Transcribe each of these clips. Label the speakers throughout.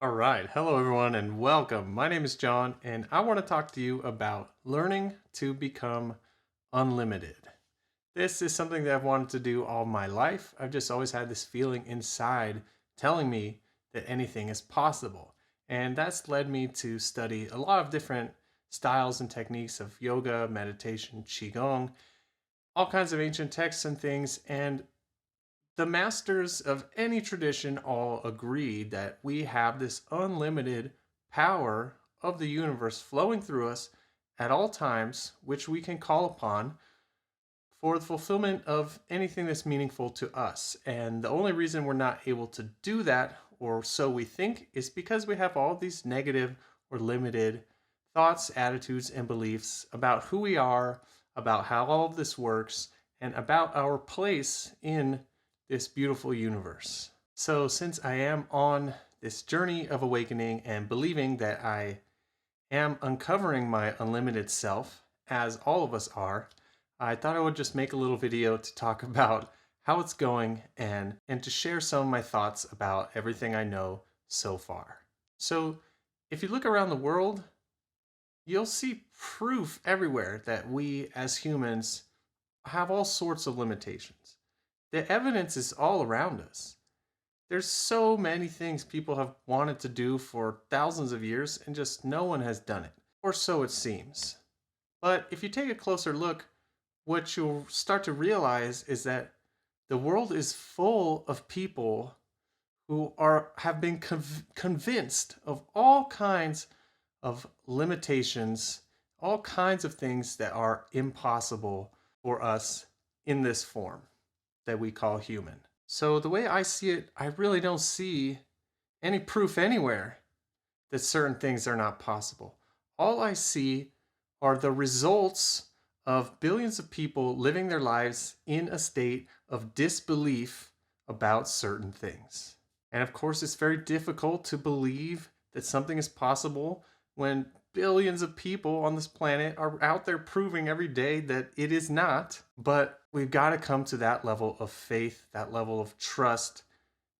Speaker 1: All right. Hello, everyone, and welcome. My name is John, and I want to talk to you about learning to become unlimited. This is something that I've wanted to do all my life. I've just always had this feeling inside telling me that anything is possible. And that's led me to study a lot of different styles and techniques of yoga, meditation, qigong, all kinds of ancient texts and things. And the masters of any tradition all agreed that we have this unlimited power of the universe flowing through us at all times, which we can call upon for the fulfillment of anything that's meaningful to us. And the only reason we're not able to do that, or so we think, is because we have all these negative or limited thoughts, attitudes, and beliefs about who we are, about how all of this works, and about our place in this beautiful universe. So, since I am on this journey of awakening and believing that I am uncovering my unlimited self, as all of us are, I thought I would just make a little video to talk about how it's going and to share some of my thoughts about everything I know so far. So, if you look around the world, you'll see proof everywhere that we as humans have all sorts of limitations. The evidence is all around us. There's so many things people have wanted to do for thousands of years and just no one has done it, or so it seems. But if you take a closer look, what you'll start to realize is that the world is full of people who have been convinced of all kinds of limitations, all kinds of things that are impossible for us in this form that we call human. So the way I see it, I really don't see any proof anywhere that certain things are not possible. All I see are the results of billions of people living their lives in a state of disbelief about certain things. And of course, it's very difficult to believe that something is possible when billions of people on this planet are out there proving every day that it is not. But we've got to come to that level of faith, that level of trust,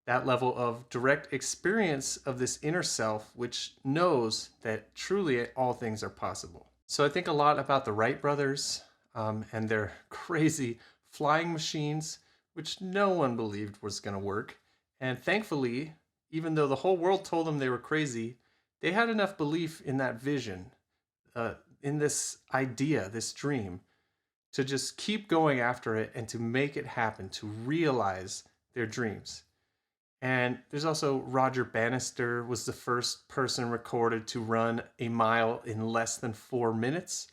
Speaker 1: that level of direct experience of this inner self, which knows that truly all things are possible. So I think a lot about the Wright brothers and their crazy flying machines, which no one believed was going to work. And thankfully, even though the whole world told them they were crazy, they had enough belief in that vision, in this idea, this dream, to just keep going after it and to make it happen, to realize their dreams. And there's also Roger Bannister was the first person recorded to run a mile in less than 4 minutes,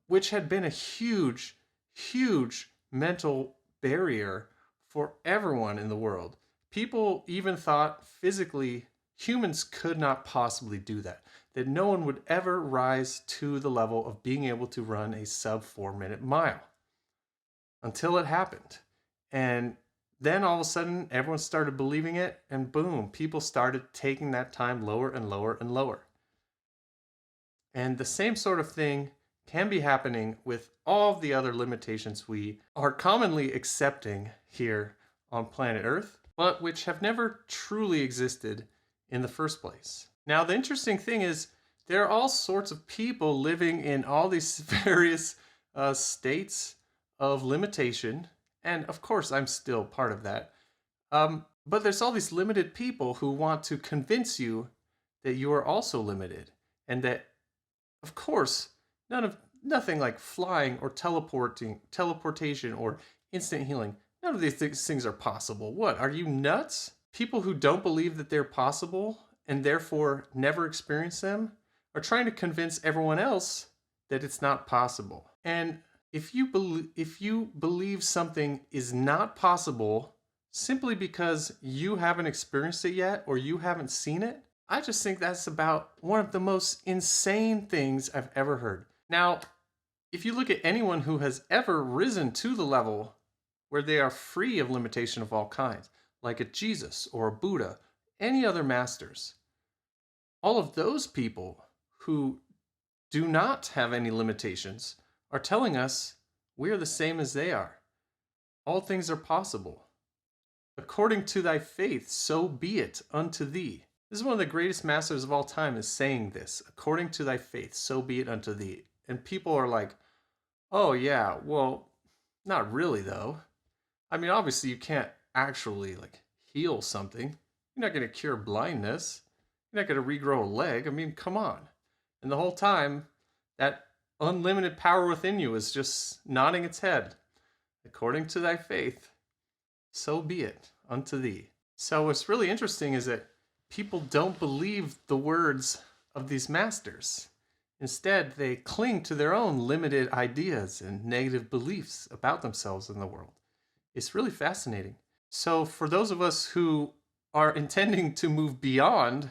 Speaker 1: which had been a huge, huge mental barrier for everyone in the world. People even thought physically humans could not possibly do that, that no one would ever rise to the level of being able to run a sub 4 minute mile until it happened. And then all of a sudden, everyone started believing it, and boom, people started taking that time lower and lower and lower. And the same sort of thing can be happening with all of the other limitations we are commonly accepting here on planet Earth, but which have never truly existed in the first place. Now, the interesting thing is there are all sorts of people living in all these various states of limitation. And of course, I'm still part of that. But there's all these limited people who want to convince you that you are also limited. And that, of course, nothing like flying or teleportation or instant healing. None of these things are possible. What, are you nuts? People who don't believe that they're possible and therefore never experience them are trying to convince everyone else that it's not possible. And if you believe something is not possible simply because you haven't experienced it yet or you haven't seen it, I just think that's about one of the most insane things I've ever heard. Now, if you look at anyone who has ever risen to the level where they are free of limitation of all kinds, like a Jesus or a Buddha, any other masters, all of those people who do not have any limitations are telling us we are the same as they are. All things are possible. According to thy faith, so be it unto thee. This is one of the greatest masters of all time is saying this, according to thy faith, so be it unto thee. And people are like, oh yeah, well, not really though. I mean, obviously you can't actually like heal something. You're not going to cure blindness. You're not going to regrow a leg. I mean, come on. And the whole time, that unlimited power within you is just nodding its head. According to thy faith, so be it unto thee. So what's really interesting is that people don't believe the words of these masters. Instead, they cling to their own limited ideas and negative beliefs about themselves and the world. It's really fascinating. So for those of us who are intending to move beyond,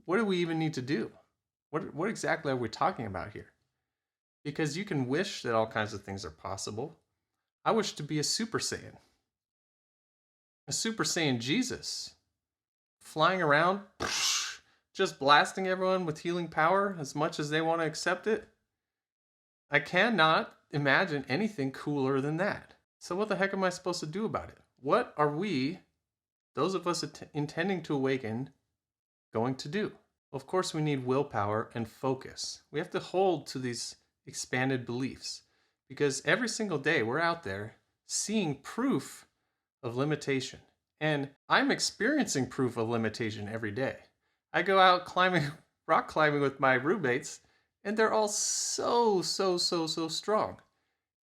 Speaker 1: what do we even need to do? What exactly are we talking about here? Because you can wish that all kinds of things are possible. I wish to be a Super Saiyan. A Super Saiyan Jesus. Flying around, just blasting everyone with healing power as much as they want to accept it. I cannot imagine anything cooler than that. So what the heck am I supposed to do about it? What are we, those of us intending to awaken, going to do? Well, of course, we need willpower and focus. We have to hold to these expanded beliefs because every single day we're out there seeing proof of limitation. And I'm experiencing proof of limitation every day. I go out rock climbing with my roommates, and they're all so strong.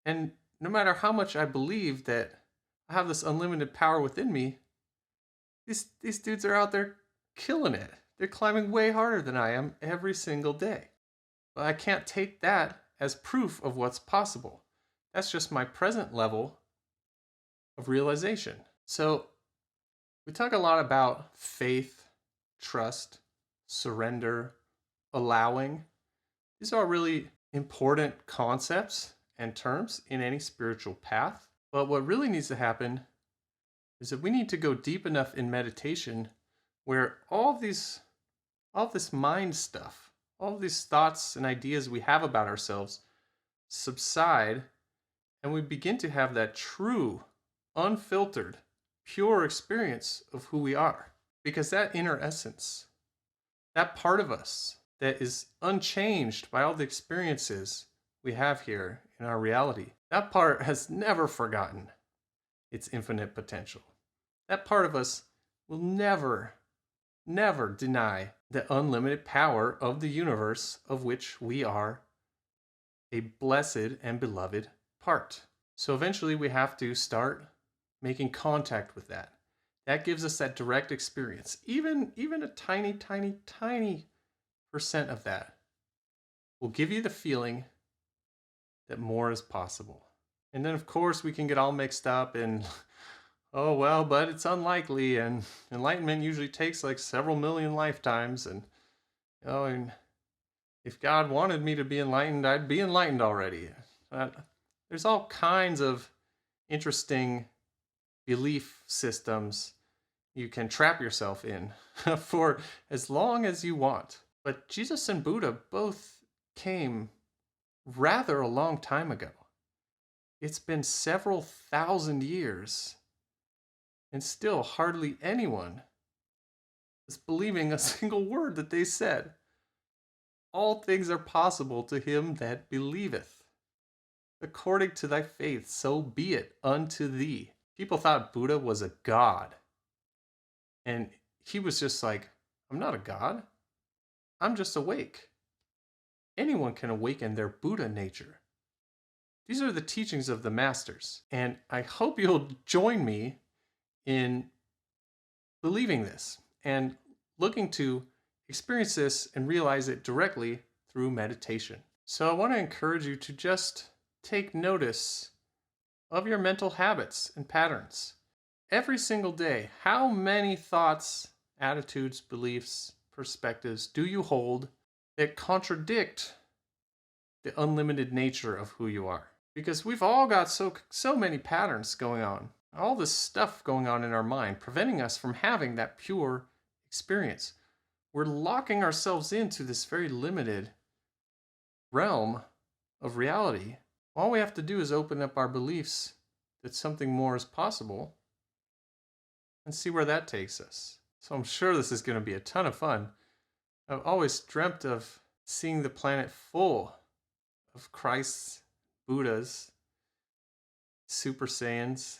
Speaker 1: And no matter how much I believe that I have this unlimited power within me, these dudes are out there killing it. They're climbing way harder than I am every single day. But I can't take that as proof of what's possible. That's just my present level of realization. So we talk a lot about faith, trust, surrender, allowing. These are really important concepts and terms in any spiritual path. But what really needs to happen is that we need to go deep enough in meditation where all of this mind stuff, all of these thoughts and ideas we have about ourselves subside, and we begin to have that true, unfiltered, pure experience of who we are. Because that inner essence, that part of us that is unchanged by all the experiences we have here in our reality, that part has never forgotten its infinite potential. That part of us will never deny the unlimited power of the universe of which we are a blessed and beloved part. So eventually we have to start making contact with that. That gives us that direct experience. Even a tiny percent of that will give you the feeling that more is possible. And then of course we can get all mixed up and oh well, but it's unlikely, and enlightenment usually takes like several million lifetimes, and and if God wanted me to be enlightened, I'd be enlightened already. There's all kinds of interesting belief systems you can trap yourself in for as long as you want. But Jesus and Buddha both came rather a long time ago. It's been several thousand years, and still hardly anyone is believing a single word that they said. All things are possible to him that believeth. According to thy faith, so be it unto thee. People thought Buddha was a god. And he was just like, I'm not a god. I'm just awake. Anyone can awaken their Buddha nature. These are the teachings of the masters. And I hope you'll join me in believing this and looking to experience this and realize it directly through meditation. So I want to encourage you to just take notice of your mental habits and patterns. Every single day, how many thoughts, attitudes, beliefs, perspectives do you hold that contradict the unlimited nature of who you are? Because we've all got so many patterns going on. All this stuff going on in our mind, preventing us from having that pure experience. We're locking ourselves into this very limited realm of reality. All we have to do is open up our beliefs that something more is possible and see where that takes us. So I'm sure this is going to be a ton of fun. I've always dreamt of seeing the planet full of Christs, Buddhas, Super Saiyans,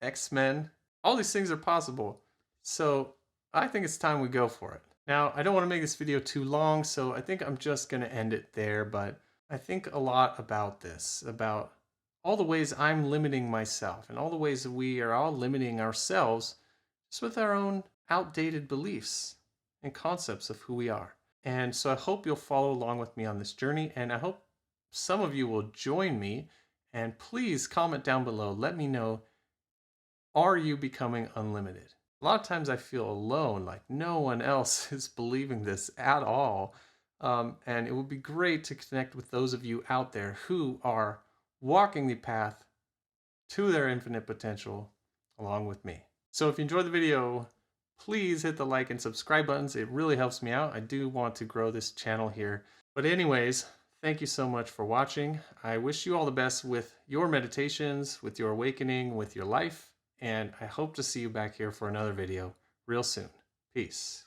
Speaker 1: X-Men. All these things are possible. So I think it's time we go for it. Now, I don't want to make this video too long, so I think I'm just going to end it there, but I think a lot about this, about all the ways I'm limiting myself and all the ways that we are all limiting ourselves just with our own outdated beliefs and concepts of who we are. And so I hope you'll follow along with me on this journey, and I hope some of you will join me. And please comment down below. Let me know, are you becoming unlimited? A lot of times I feel alone, like no one else is believing this at all. And it would be great to connect with those of you out there who are walking the path to their infinite potential along with me. So if you enjoyed the video, please hit the like and subscribe buttons. It really helps me out. I do want to grow this channel here. But anyways, thank you so much for watching. I wish you all the best with your meditations, with your awakening, with your life. And I hope to see you back here for another video real soon. Peace.